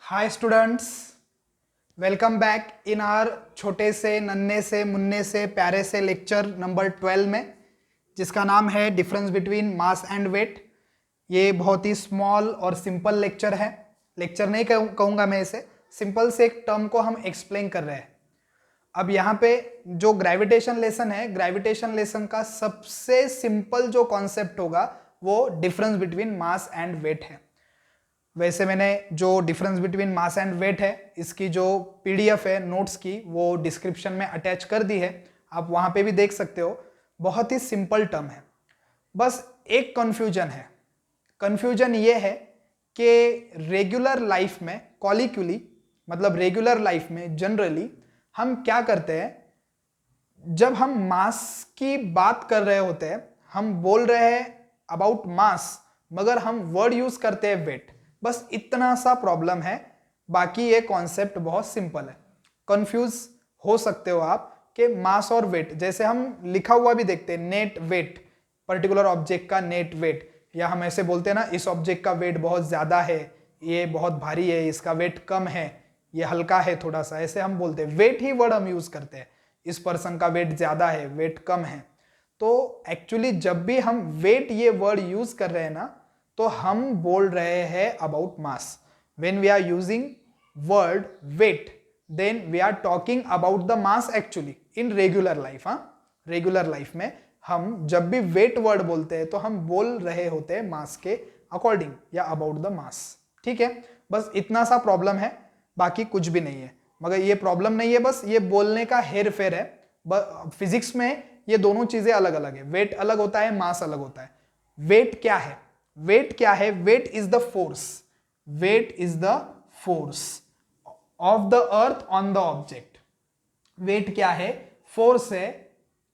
Hi students, welcome back in our छोटे से नन्हे से मुन्ने से प्यारे से लेक्चर नंबर 12 में, जिसका नाम है difference between mass and weight. ये बहुत ही स्मॉल और सिंपल लेक्चर है। लेक्चर नहीं कहूँगा मैं इसे, सिंपल से एक टर्म को हम एक्सप्लेन कर रहे हैं। अब यहाँ पे जो ग्रेविटेशन लेसन है, ग्रेविटेशन लेसन का सबसे सिंपल जो कॉन्सेप्ट होगा वो difference between mass and weight है। वैसे मैंने जो difference between mass and weight है, इसकी जो पीडीएफ है नोट्स की, वो डिस्क्रिप्शन में अटैच कर दी है, आप वहाँ पे भी देख सकते हो। बहुत ही सिंपल टर्म है। बस एक कन्फ्यूजन है। कन्फ्यूजन ये है कि रेगुलर लाइफ में, कॉलिक्यूली मतलब रेगुलर लाइफ में जनरली हम क्या करते हैं, जब हम मास की बात कर रहे होते हैं, हम बोल रहे हैं अबाउट मास, मगर हम वर्ड यूज करते हैं वेट। बस इतना सा प्रॉब्लम है, बाकी ये कॉन्सेप्ट बहुत सिंपल है। कंफ्यूज हो सकते हो आप कि मास और वेट, जैसे हम लिखा हुआ भी देखते हैं नेट वेट, पर्टिकुलर ऑब्जेक्ट का नेट वेट, या हम ऐसे बोलते हैं ना, इस ऑब्जेक्ट का वेट बहुत ज्यादा है, ये बहुत भारी है, इसका वेट कम है, ये हल्का है थोड़ा सा, ऐसे हम बोलते हैं। वेट ही वर्ड हम यूज करते हैं। इस पर्सन का वेट ज्यादा है, वेट कम है। तो एक्चुअली जब भी हम वेट ये वर्ड यूज कर रहे हैं ना, तो हम बोल रहे हैं about mass. When we are using word weight, then we are talking about the mass actually in regular life. Regular life में हम जब भी वेट वर्ड बोलते हैं तो हम बोल रहे होते हैं मास के अकॉर्डिंग या अबाउट द मास। ठीक है, बस इतना सा प्रॉब्लम है, बाकी कुछ भी नहीं है। मगर ये प्रॉब्लम नहीं है, बस ये बोलने का हेर फेर है। फिजिक्स में ये दोनों चीजें अलग अलग है। वेट अलग होता है, मास अलग होता है। वेट क्या है? वेट क्या है? Weight is the force. Weight is the force of the earth on the object. Weight क्या है? फोर्स है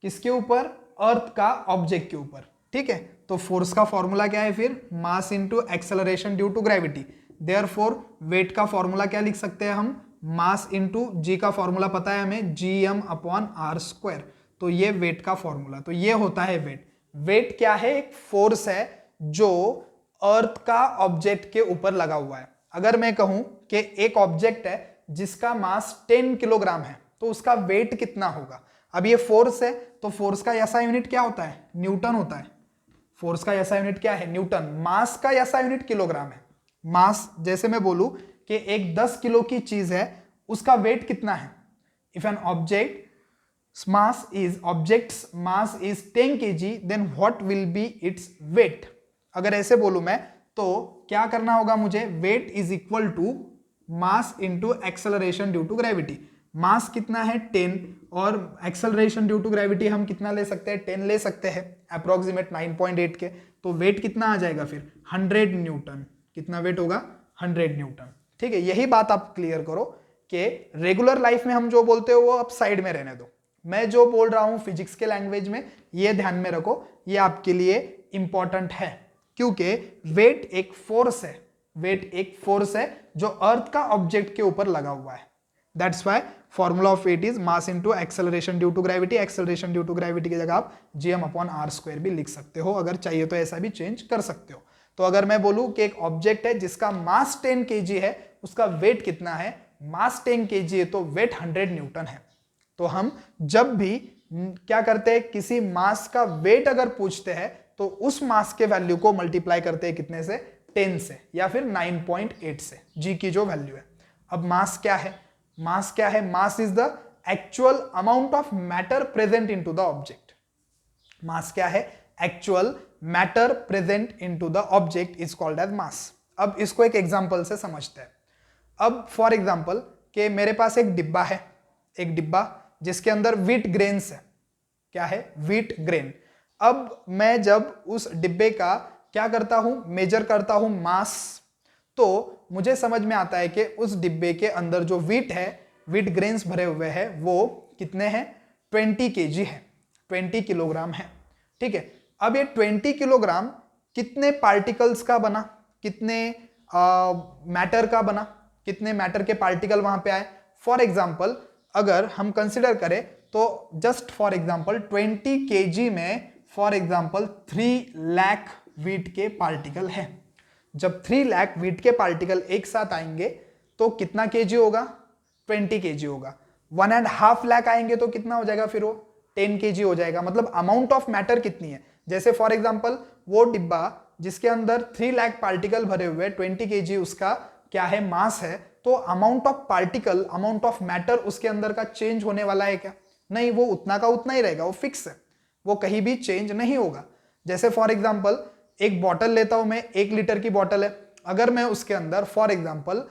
किसके ऊपर? अर्थ का ऑब्जेक्ट के ऊपर। ठीक है, तो फोर्स का फॉर्मूला क्या है फिर? Mass into acceleration due to gravity. Therefore weight का फॉर्मूला क्या लिख सकते हैं हम? मास इंटू जी का फॉर्मूला पता है हमें, gm/r²। तो ये वेट का फॉर्मूला, तो ये होता है वेट। वेट क्या है? एक फोर्स है जो अर्थ का ऑब्जेक्ट के ऊपर लगा हुआ है। अगर मैं कहूं कि एक ऑब्जेक्ट है जिसका मास 10 किलोग्राम है, तो उसका वेट कितना होगा? अब ये फोर्स है, तो फोर्स का एसआई यूनिट क्या होता है? न्यूटन होता है। फोर्स का एसआई यूनिट क्या है? न्यूटन। मास का एसआई यूनिट किलोग्राम है। मास, जैसे मैं बोलूं कि एक 10 किलो की चीज है, उसका वेट कितना है? If an object's mass is 10 kg, then what will be its weight? अगर ऐसे बोलूं मैं, तो क्या करना होगा मुझे? Weight is equal to mass into acceleration due to gravity. Mass कितना है? 10, और एक्सेलरेशन ड्यू टू ग्रेविटी हम कितना ले सकते हैं? 10 ले सकते हैं, अप्रोक्सीमेट 9.8 के। तो वेट कितना आ जाएगा फिर? 100 न्यूटन। कितना वेट होगा? 100 न्यूटन। ठीक है, यही बात आप क्लियर करो कि रेगुलर लाइफ में हम जो बोलते हो वो अब साइड में रहने दो। मैं जो बोल रहा हूं फिजिक्स के लैंग्वेज में, ये ध्यान में रखो, ये आपके लिए इंपॉर्टेंट है, क्योंकि वेट एक फोर्स है। वेट एक फोर्स है जो अर्थ का ऑब्जेक्ट के ऊपर लगा हुआ है। That's why formula of weight is mass into acceleration due to gravity. Acceleration due to gravity की जगह आप gm/r² भी लिख सकते हो, अगर चाहिए तो ऐसा भी चेंज कर सकते हो। तो अगर मैं बोलूं कि एक ऑब्जेक्ट है जिसका मास 10 kg है, उसका वेट कितना है? मास 10 kg है, तो वेट 100 न्यूटन है। तो हम जब भी क्या करते हैं, किसी मास का वेट अगर पूछते हैं, तो उस मास के वैल्यू को मल्टीप्लाई करते हैं कितने से? 10 से, या फिर 9.8 से, जी की जो वैल्यू है। अब मास क्या है? मास क्या है? Mass is the actual amount of matter present into the object. Mass क्या है? Actual matter present into the object is called as mass. अब इसको एक एग्जांपल से समझते हैं। अब फॉर एग्जांपल कि मेरे पास एक डिब्बा है, एक डिब्बा जिसके अंदर व्हीट ग्रेन्स है। क्या है? Wheat grain. अब मैं जब उस डिब्बे का क्या करता हूं? मेजर करता हूं मास, तो मुझे समझ में आता है कि उस डिब्बे के अंदर जो व्हीट है, व्हीट ग्रेन्स भरे हुए हैं, वो कितने हैं? 20 kg है, 20 किलोग्राम है। ठीक है, अब ये 20 किलोग्राम कितने पार्टिकल्स का बना? कितने मैटर का बना? कितने मैटर के पार्टिकल वहां पे आए? फॉर एग्जाम्पल अगर हम कंसिडर करें, तो जस्ट फॉर एग्जाम्पल 20 kg में फॉर एग्जाम्पल 3 लाख व्हीट के पार्टिकल है। जब 3 लाख व्हीट के पार्टिकल एक साथ आएंगे, तो तो कितना केजी होगा, 20 केजी होगा। 1.5 लाख आएंगे तो कितना हो जाएगा, फिर वो 10 केजी हो जाएगा। मतलब अमाउंट ऑफ मैटर कितनी है, जैसे फॉर एग्जांपल वो डिब्बा जिसके अंदर 3 लाख पार्टिकल भरे हुए 20 केजी उसका क्या है, मास है, तो amount of particle, amount of matter उसके अंदर का चेंज होने वाला है क्या, नहीं, वो उतना का उतना ही रहेगा, वो फिक्स है, वो कहीं भी चेंज नहीं होगा। जैसे फॉर एग्जांपल एक बॉटल लेता हूं मैं, 1 लीटर की बॉटल है, अगर मैं उसके अंदर for example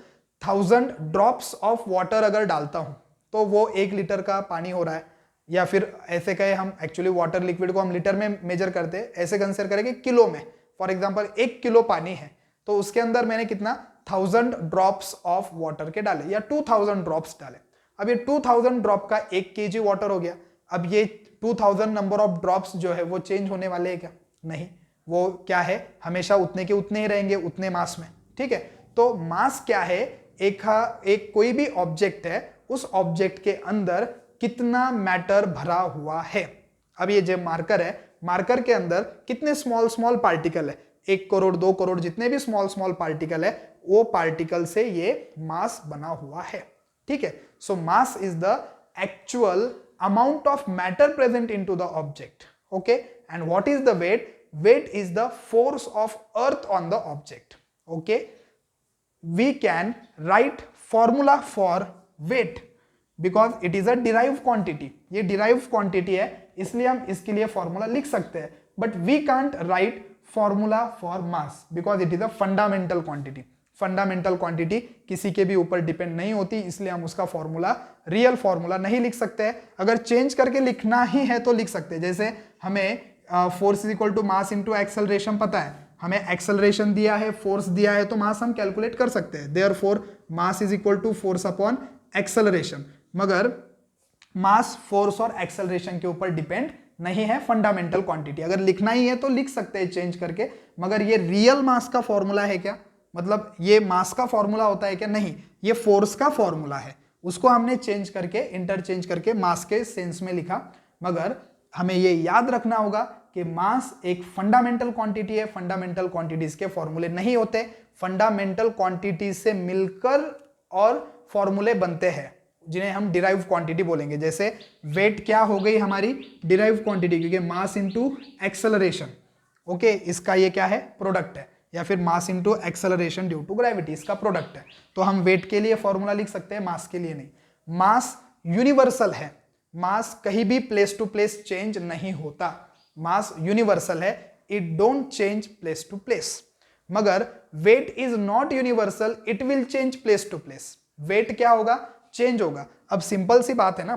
1000 drops of water अगर डालता हूं तो वो 1 लीटर का पानी हो रहा है। या फिर ऐसे कहे हम, एक्चुअली वाटर लिक्विड को हम लीटर में मेजर करते हैं, ऐसे कंसिडर करेंगे किलो में। फॉर एग्जांपल 1 किलो पानी है तो उसके अंदर मैंने कितना 1000 ड्रॉप्स ऑफ वाटर के डाले या 2000 ड्रॉप्स डाले। अब ये 2000 ड्रॉप का 1 केजी वाटर हो गया। अब ये 2000 नंबर ऑफ ड्रॉप्स जो है वो चेंज होने वाले हैं क्या, नहीं, वो क्या है, हमेशा उतने के उतने ही रहेंगे, उतने मास में। ठीक है, तो मास क्या है, एक कोई भी ऑब्जेक्ट है, उस ऑब्जेक्ट के अंदर कितना मैटर भरा हुआ है। अब ये जो मार्कर है, मार्कर के अंदर कितने स्मॉल स्मॉल पार्टिकल है, 1 करोड़ 2 करोड़ जितने भी स्मॉल स्मॉल पार्टिकल है, वो पार्टिकल से ये मास बना हुआ है। ठीक है, so mass is the actual amount of matter present into the object. Okay, and what is the weight? Weight is the force of earth on the object. Okay, we can write formula for weight because it is a derived quantity. ये derived quantity है, इसलिए हम इसके लिए formula लिख सकते हैं, but we can't write formula for mass because it is a fundamental quantity. Fundamental quantity किसी के भी ऊपर डिपेंड नहीं होती, इसलिए हम उसका फॉर्मूला, रियल फॉर्मूला नहीं लिख सकते हैं। अगर चेंज करके लिखना ही है तो लिख सकते हैं। जैसे हमें force is equal to mass into acceleration पता है, हमें एक्सेलरेशन दिया है, फोर्स दिया है, तो मास हम कैलकुलेट कर सकते हैं। Therefore mass is equal to force upon acceleration. मगर मास फोर्स और एक्सेलरेशन के ऊपर डिपेंड नहीं है, फंडामेंटल क्वांटिटी। अगर लिखना ही है तो लिख सकते हैं चेंज करके, मगर ये रियल मास का फॉर्मूला है क्या, मतलब ये मास का फॉर्मूला होता है क्या, नहीं, ये फोर्स का फॉर्मूला है। उसको हमने चेंज करके, इंटरचेंज करके मास के सेंस में लिखा। मगर हमें ये याद रखना होगा कि मास एक फंडामेंटल क्वांटिटी है, फंडामेंटल क्वांटिटीज के फॉर्मूले नहीं होते, फंडामेंटल क्वांटिटीज से मिलकर और फॉर्मूले बनते हैं जिन्हें हम डिराइव क्वांटिटी बोलेंगे। जैसे वेट क्या हो गई हमारी डिराइव क्वांटिटी, क्योंकि मास इनटू एक्सेलरेशन, ओके, इसका ये क्या है, प्रोडक्ट है, या फिर mass into acceleration due to gravity, इसका प्रोडक्ट है। तो हम वेट के लिए फॉर्मूला लिख सकते हैं, मास के लिए नहीं। मास यूनिवर्सल है, मास कहीं भी प्लेस टू प्लेस चेंज नहीं होता, मास यूनिवर्सल है, it don't change place to place. मगर weight is not universal, it will change place to place. Weight क्या होगा, चेंज होगा। अब सिंपल सी बात है ना,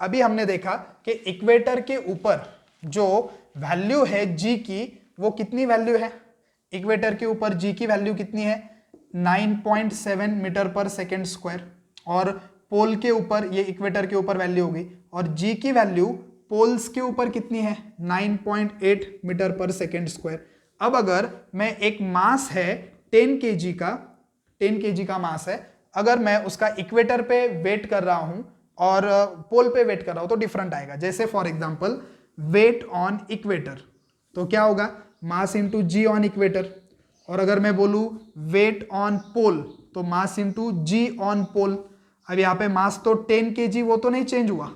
अभी हमने देखा कि इक्वेटर के ऊपर जो वैल्यू है जी की, वो कितनी वैल्यू है, इक्वेटर के ऊपर जी की वैल्यू कितनी है, 9.7 मीटर पर सेकेंड स्क्वायर, और पोल के ऊपर, ये इक्वेटर के ऊपर वैल्यू होगी, और जी की वैल्यू पोल्स के ऊपर कितनी है, 9.8 मीटर पर सेकेंड स्क्वायर। अब अगर मैं एक मास है 10 केजी का, 10 केजी का मास है, अगर मैं उसका इक्वेटर पे वेट कर रहा हूं और पोल पे वेट कर रहा हूं तो डिफरेंट आएगा। जैसे for example weight on equator, तो क्या होगा, mass into g on equator. और अगर मैं बोलूं वेट ऑन पोल, तो मास इंटू जी ऑन पोल। अब यहाँ पे मास तो 10 केजी, वो तो नहीं चेंज हुआ,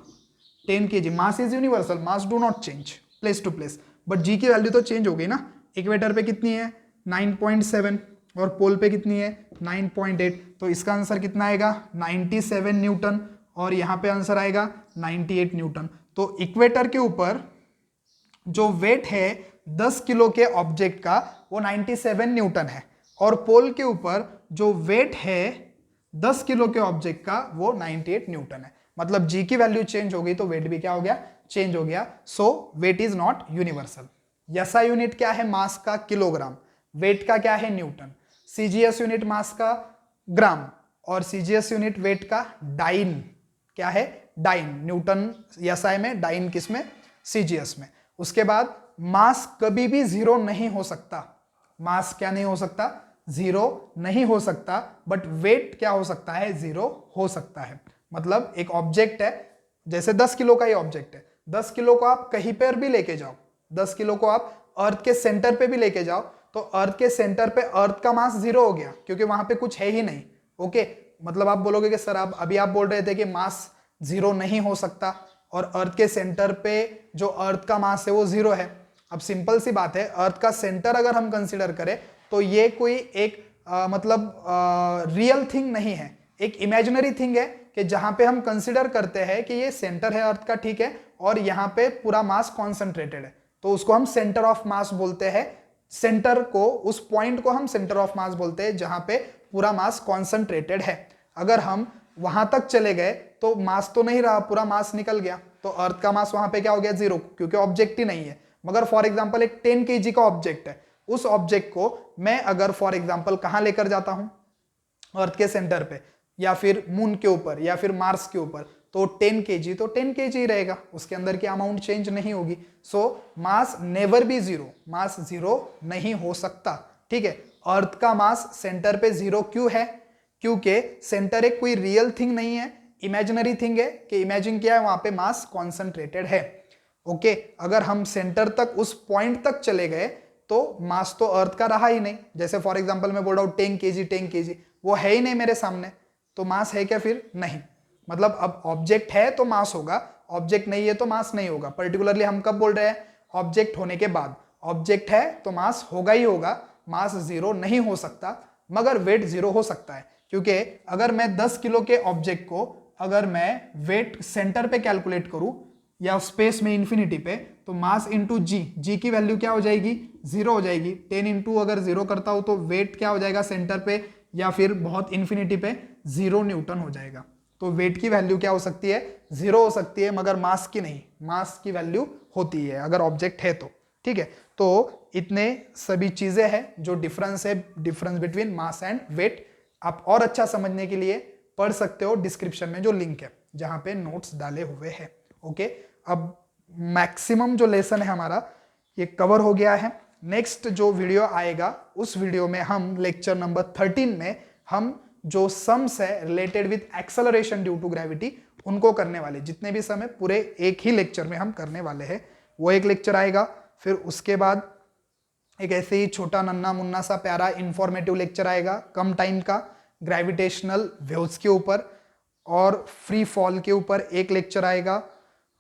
10 KG, mass is universal, mass do not change place to place, but G की वैल्यू तो चेंज हो गई ना। इक्वेटर पे कितनी है, 9.7, और पोल पे कितनी है, 9.8, तो इसका आंसर कितना आएगा, 97 न्यूटन, और यहाँ पे आंसर आएगा 98 न्यूटन। तो इक्वेटर के ऊपर जो वेट है 10 किलो के ऑब्जेक्ट का, वो 97 न्यूटन है, और पोल के ऊपर जो वेट है 10 किलो के ऑब्जेक्ट का, वो 98 न्यूटन है। मतलब जी की वैल्यू चेंज हो गई तो वेट भी क्या हो गया, चेंज हो गया। So weight is not universal. SI unit क्या है, मास का किलोग्राम, वेट का क्या है, न्यूटन। सीजीएस यूनिट मास का ग्राम, और सीजीएस यूनिट वेट का डाइन, क्या है, डाइन, न्यूटन एसआई में, डाइन किस में, सीजीएस में। उसके बाद मास कभी भी जीरो नहीं हो सकता, मास क्या नहीं हो सकता, जीरो नहीं हो सकता, बट वेट क्या हो सकता है, जीरो हो सकता है। मतलब एक ऑब्जेक्ट है, जैसे 10 किलो का ही ऑब्जेक्ट है, 10 किलो को आप कहीं पर भी लेके जाओ, 10 किलो को आप अर्थ के सेंटर पे भी लेके जाओ, तो अर्थ के सेंटर पे अर्थ का मास जीरो हो गया, क्योंकि वहां पे कुछ है ही नहीं। ओके, मतलब आप बोलोगे कि सर आप अभी आप बोल रहे थे कि मास जीरो नहीं हो सकता और अर्थ के सेंटर पे जो अर्थ का मास है वो जीरो है। अब सिंपल सी बात है, अर्थ का सेंटर अगर हम कंसीडर करें तो ये कोई एक मतलब रियल थिंग नहीं है, एक इमेजिनरी थिंग है कि जहां पे हम कंसीडर करते हैं कि ये सेंटर है अर्थ का, ठीक है, और यहाँ पे पूरा मास कॉन्सेंट्रेटेड है, तो उसको हम सेंटर ऑफ मास बोलते हैं। सेंटर को, उस पॉइंट को हम सेंटर ऑफ मास बोलते हैं जहां पे पूरा मास कॉन्सेंट्रेटेड है। अगर हम वहां तक चले गए तो मास तो नहीं रहा, पूरा मास निकल गया, तो अर्थ का मास वहां पे क्या हो गया, जीरो, क्योंकि ऑब्जेक्ट ही नहीं है। मगर फॉर एग्जांपल एक 10 kg का ऑब्जेक्ट है, उस ऑब्जेक्ट को मैं अगर फॉर एग्जांपल कहां लेकर जाता हूं, अर्थ के सेंटर पे या फिर मून के ऊपर या फिर मार्स के ऊपर, तो 10 kg तो 10 kg ही रहेगा, उसके अंदर की अमाउंट चेंज नहीं होगी। So mass never be zero, mass zero नहीं हो सकता, ठीक है। अर्थ का मास सेंटर पे जीरो क्यों है, क्योंकि सेंटर एक कोई रियल थिंग नहीं है, इमेजिनरी थिंग है कि इमेजिन किया है वहां पे मास कॉन्सेंट्रेटेड है। ओके, अगर हम सेंटर तक, उस पॉइंट तक चले गए तो मास तो अर्थ का रहा ही नहीं। जैसे फॉर एग्जांपल मैं बोल रहा हूं 10 kg 10 kg, वो है ही नहीं मेरे सामने, तो मास है क्या फिर, नहीं। मतलब अब ऑब्जेक्ट है तो मास होगा, ऑब्जेक्ट नहीं है तो मास नहीं होगा। पर्टिकुलरली हम कब बोल रहे हैं, ऑब्जेक्ट होने के बाद। ऑब्जेक्ट है तो मास होगा ही होगा, मास जीरो नहीं हो सकता, मगर वेट जीरो हो सकता है। क्योंकि अगर मैं 10 किलो के ऑब्जेक्ट को अगर मैं वेट सेंटर पे कैलकुलेट करूं या स्पेस में इंफिनिटी पे, तो मास इंटू जी की वैल्यू क्या हो जाएगी, जीरो हो जाएगी। 10 इंटू अगर जीरो करता हूं तो वेट क्या हो जाएगा सेंटर पे या फिर बहुत इंफिनिटी पे, 0 न्यूटन हो जाएगा। तो वेट की वैल्यू क्या हो सकती है, जीरो हो सकती है, मगर मास की नहीं, मास की वैल्यू होती है अगर ऑब्जेक्ट है तो, ठीक है। तो इतने सभी चीजें हैं जो डिफरेंस है, difference between mass and weight. आप और अच्छा समझने के लिए पढ़ सकते हो डिस्क्रिप्शन में जो लिंक है जहां पे नोट्स डाले हुए हैं। ओके, अब मैक्सिमम जो लेसन है हमारा ये कवर हो गया है। नेक्स्ट जो वीडियो आएगा उस वीडियो में हम लेक्चर नंबर 13 में हम जो सम्स है related with acceleration due to gravity उनको करने वाले, जितने भी सम है पूरे एक ही लेक्चर में हम करने वाले हैं, वो एक लेक्चर आएगा। फिर उसके बाद एक ऐसे ही छोटा नन्ना मुन्ना सा प्यारा इंफॉर्मेटिव लेक्चर आएगा कम टाइम का, ग्रेविटेशनल वेव्स के ऊपर और फ्री फॉल के ऊपर एक लेक्चर आएगा,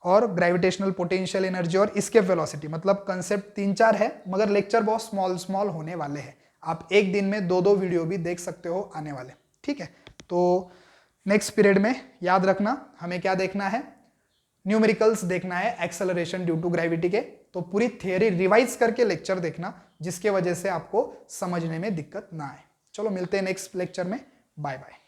और ग्रेविटेशनल पोटेंशियल एनर्जी और एस्केप वेलोसिटी। मतलब कंसेप्ट 3-4 है, मगर लेक्चर बहुत स्मॉल स्मॉल होने वाले हैं। आप एक दिन में 2-2 वीडियो भी देख सकते हो आने वाले, ठीक है। तो नेक्स्ट पीरियड में याद रखना हमें क्या देखना है, न्यूमेरिकल्स देखना है एक्सेलरेशन ड्यू टू ग्रेविटी के। तो पूरी थियरी रिवाइज करके लेक्चर देखना, जिसके वजह से आपको समझने में दिक्कत ना आए। चलो मिलते हैं नेक्स्ट लेक्चर में, बाय बाय।